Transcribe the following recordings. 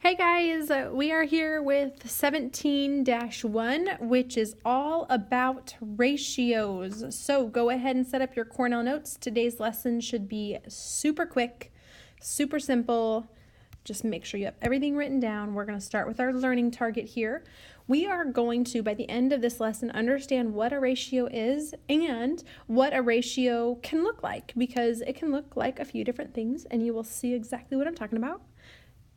Hey guys, we are here with 17-1, which is all about ratios. So go ahead and set up your Cornell notes. Today's lesson should be super quick, super simple. Just make sure you have everything written down. We're going to start with our learning target here. We are going to, by the end of this lesson, understand what a ratio is and what a ratio can look like, because it can look like a few different things, and you will see exactly what I'm talking about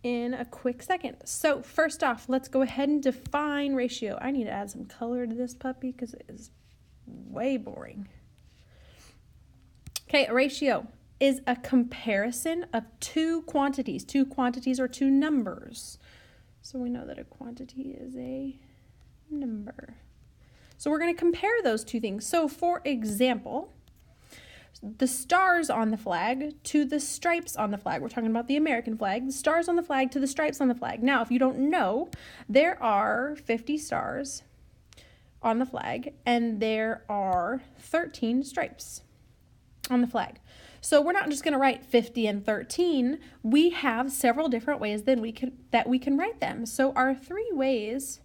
in a quick second. So first off, let's go ahead and define ratio. I need to add some color to this puppy because it is way boring. Okay, a ratio is a comparison of two quantities or two numbers. So we know that a quantity is a number. So we're going to compare those two things. So for example, the stars on the flag to the stripes on the flag. We're talking about the American flag. The stars on the flag to the stripes on the flag. Now, if you don't know, there are 50 stars on the flag and there are 13 stripes on the flag. So we're not just going to write 50 and 13. We have several different ways that we can write them. So our three ways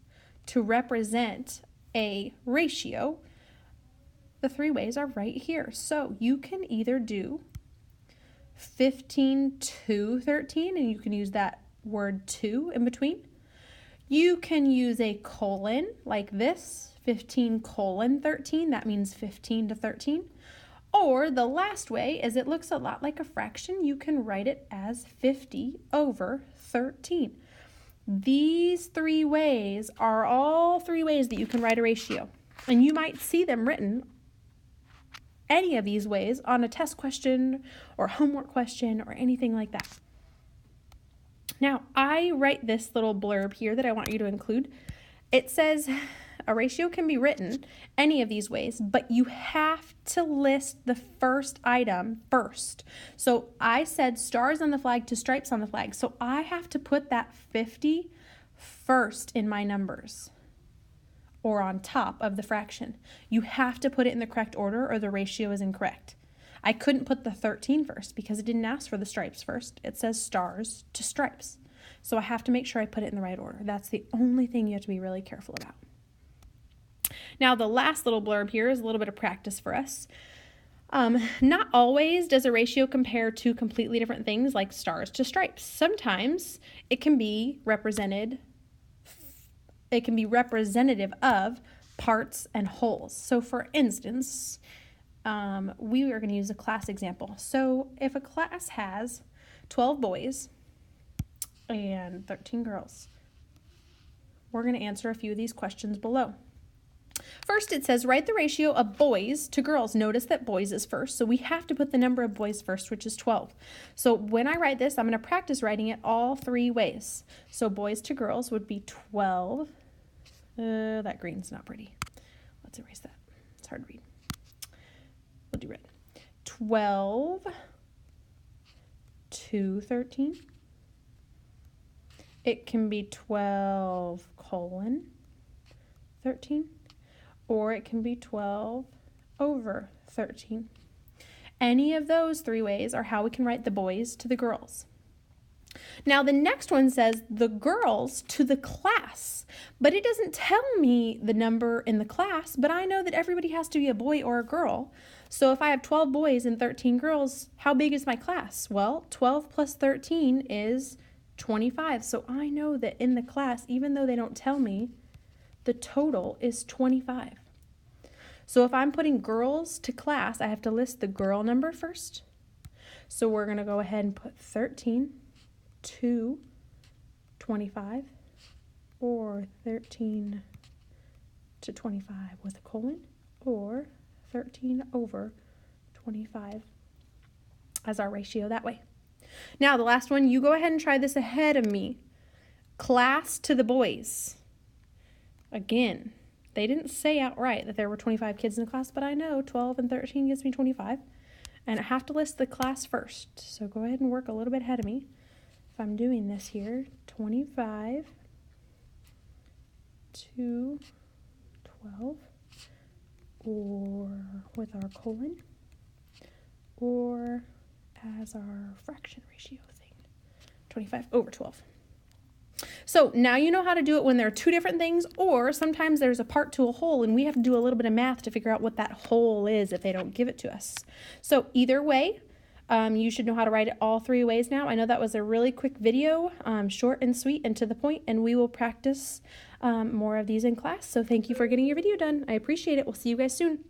to represent a ratio, the three ways are right here. So you can either do 15 to 13, and you can use that word to in between. You can use a colon like this, 15 colon 13. That means 15 to 13. Or the last way is it looks a lot like a fraction. You can write it as 50 over 13. These three ways are all three ways that you can write a ratio. And you might see them written any of these ways on a test question or homework question or anything like that. Now, I write this little blurb here that I want you to include. It says a ratio can be written any of these ways, but you have to list the first item first. So I said stars on the flag to stripes on the flag. So I have to put that 50 first in my numbers, or on top of the fraction. You have to put it in the correct order or the ratio is incorrect. I couldn't put the 13 first because it didn't ask for the stripes first. It says stars to stripes. So I have to make sure I put it in the right order. That's the only thing you have to be really careful about. Now, the last little blurb here is a little bit of practice for us. Not always does a ratio compare two completely different things like stars to stripes. Sometimes it can be representative of parts and wholes. So for instance, we are going to use a class example. So if a class has 12 boys and 13 girls, we're going to answer a few of these questions below. First, it says write the ratio of boys to girls. Notice that boys is first, so we have to put the number of boys first, which is 12. So when I write this, I'm going to practice writing it all three ways. So boys to girls would be 12. That green's not pretty. Let's erase that. It's hard to read. We'll do red. 12 to 13. It can be 12 colon 13, or it can be 12 over 13. Any of those three ways are how we can write the boys to the girls. Now, the next one says the girls to the class, but it doesn't tell me the number in the class, but I know that everybody has to be a boy or a girl. So if I have 12 boys and 13 girls, how big is my class? Well, 12 plus 13 is 25. So I know that in the class, even though they don't tell me, the total is 25. So if I'm putting girls to class, I have to list the girl number first. So we're going to go ahead and put 13 to 25, or 13 to 25 with a colon, or 13 over 25 as our ratio that way. Now the last one, you go ahead and try this ahead of me. Class to the boys. Again, they didn't say outright that there were 25 kids in the class, but I know 12 and 13 gives me 25. And I have to list the class first. So go ahead and work a little bit ahead of me. If I'm doing this here, 25 to 12, or with our colon, or as our fraction ratio thing, 25 over 12. So now you know how to do it when there are two different things, or sometimes there's a part to a whole and we have to do a little bit of math to figure out what that whole is if they don't give it to us. So either way, you should know how to write it all three ways now. I know that was a really quick video, short and sweet and to the point, and we will practice more of these in class. So thank you for getting your video done. I appreciate it. We'll see you guys soon.